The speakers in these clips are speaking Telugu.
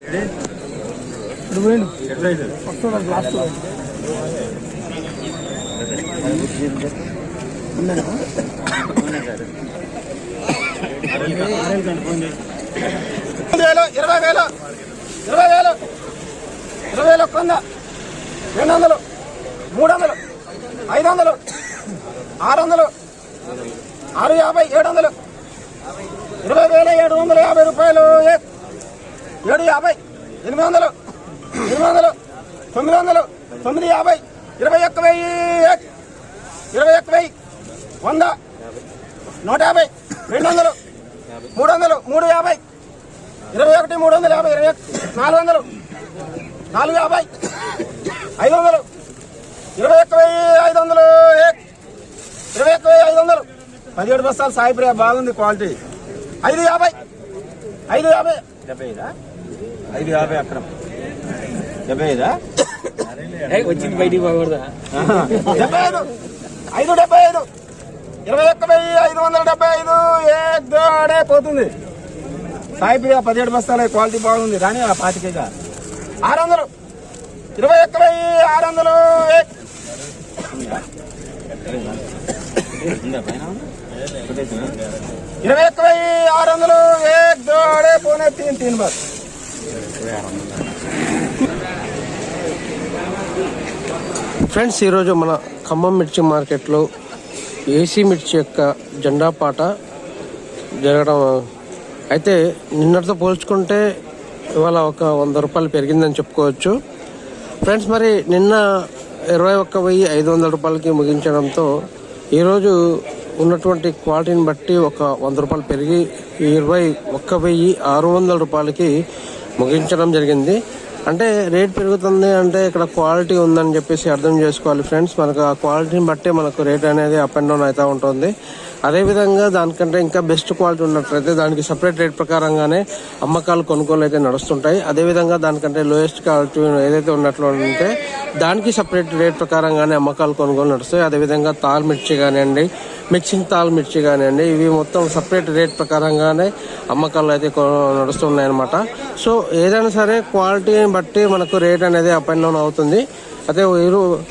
ఒక్క 200 300 500 600 650 700 20,750 రూపాయలు 750 800 900 900 950 21,000 21,000 100 150 200 300 350 21 350 400 450 500 21,500 21,500 17 బస్తాలు సాయి ప్రియ బాగుంది క్వాలిటీ 550 550 550 అక్కడ 75 వచ్చింది బయటికి పోకూడదా 75 575 21,575 ఏడే పోతుంది సాయి ప్రియ 17 బస్తాలు క్వాలిటీ బాగుంది రాని ఆ 25 600 21,600 21,600 एक दौड़े पौने 3 बस। ఫ్రెండ్స్ ఈరోజు మన ఖమ్మం మిర్చి మార్కెట్లో ఏసీ మిర్చి యొక్క జెండా పాట జరగడం అయితే నిన్నటితో పోల్చుకుంటే ఇవాళ ఒక 100 రూపాయలు పెరిగిందని చెప్పుకోవచ్చు ఫ్రెండ్స్. మరి నిన్న 21,500 రూపాయలకి ముగించడంతో ఈరోజు ఉన్నటువంటి క్వాలిటీని బట్టి ఒక 100 రూపాయలు పెరిగి 21,600 రూపాయలకి ముగించడం జరిగింది. అంటే రేట్ పెరుగుతుంది అంటే ఇక్కడ క్వాలిటీ ఉందని చెప్పేసి అర్థం చేసుకోవాలి ఫ్రెండ్స్. మనకు ఆ క్వాలిటీని బట్టే మనకు రేట్ అనేది అప్ అండ్ డౌన్ అవుతూ ఉంటుంది. అదేవిధంగా దానికంటే ఇంకా బెస్ట్ క్వాలిటీ ఉన్నట్లయితే దానికి సపరేట్ రేట్ ప్రకారంగానే అమ్మకాలు కొనుగోలు అయితే నడుస్తుంటాయి. అదేవిధంగా దానికంటే లోయెస్ట్ క్వాలిటీ ఏదైతే ఉన్నట్లు ఉంటే దానికి సపరేట్ రేట్ ప్రకారంగానే అమ్మకాలు కొనుగోలు నడుస్తాయి. అదేవిధంగా తాల్ మిర్చి కానివ్వండి, మిక్సింగ్ తాల్ మిర్చి కానివ్వండి, ఇవి మొత్తం సపరేట్ రేట్ ప్రకారంగానే అమ్మకాలు అయితే నడుస్తున్నాయి అన్నమాట. సో ఏదైనా సరే క్వాలిటీని బట్టి మనకు రేట్ అనేది అప్ అండ్ డౌన్ అవుతుంది. అదే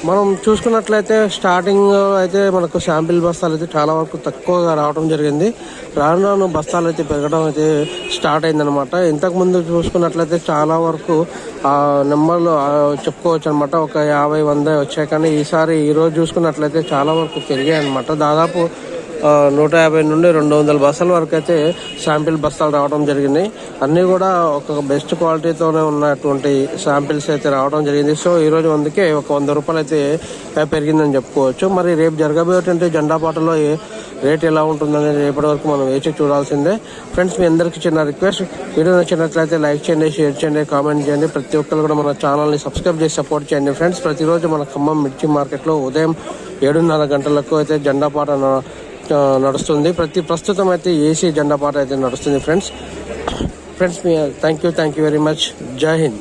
మనం చూసుకున్నట్లయితే స్టార్టింగ్ అయితే మనకు శాంపిల్ బస్తాలు అయితే చాలా వరకు తక్కువగా రావడం జరిగింది. రాను రాను బస్తాలు అయితే పెరగడం అయితే స్టార్ట్ అయిందనమాట. ఇంతకుముందు చూసుకున్నట్లయితే చాలా వరకు నెంబర్లు చెప్పుకోవచ్చు అనమాట. ఒక 50, 100 వచ్చాయి. కానీ ఈరోజు చూసుకున్నట్లయితే చాలా వరకు పెరిగాయి అనమాట. దాదాపు 150 నుండి 200 బస్తాల వరకు అయితే శాంపిల్ బస్తాలు రావడం జరిగింది. అన్నీ కూడా ఒక బెస్ట్ క్వాలిటీతోనే ఉన్నటువంటి శాంపిల్స్ అయితే రావడం జరిగింది. సో ఈరోజు అందుకే ఒక 100 రూపాయలు అయితే పెరిగిందని చెప్పుకోవచ్చు. మరి రేపు జరగబోయేటువంటి జెండా పాటలో రేట్ ఎలా ఉంటుందనేది రేపటి వరకు మనం వేచి చూడాల్సిందే ఫ్రెండ్స్. మీ అందరికీ చిన్న రిక్వెస్ట్, వీడియో నచ్చినట్లయితే లైక్ చేయండి, షేర్ చేయండి, కామెంట్ చేయండి. ప్రతి ఒక్కరు కూడా మన ఛానల్ని సబ్స్క్రైబ్ చేసి సపోర్ట్ చేయండి ఫ్రెండ్స్. ప్రతిరోజు మన ఖమ్మం మిర్చి మార్కెట్లో ఉదయం 7:30 గంటలకు అయితే జెండా పాట నడుస్తుంది. ప్రస్తుతం అయితే ఏసీ జెండా పాట అయితే నడుస్తుంది friends. Me thank you very much. జై హింద్.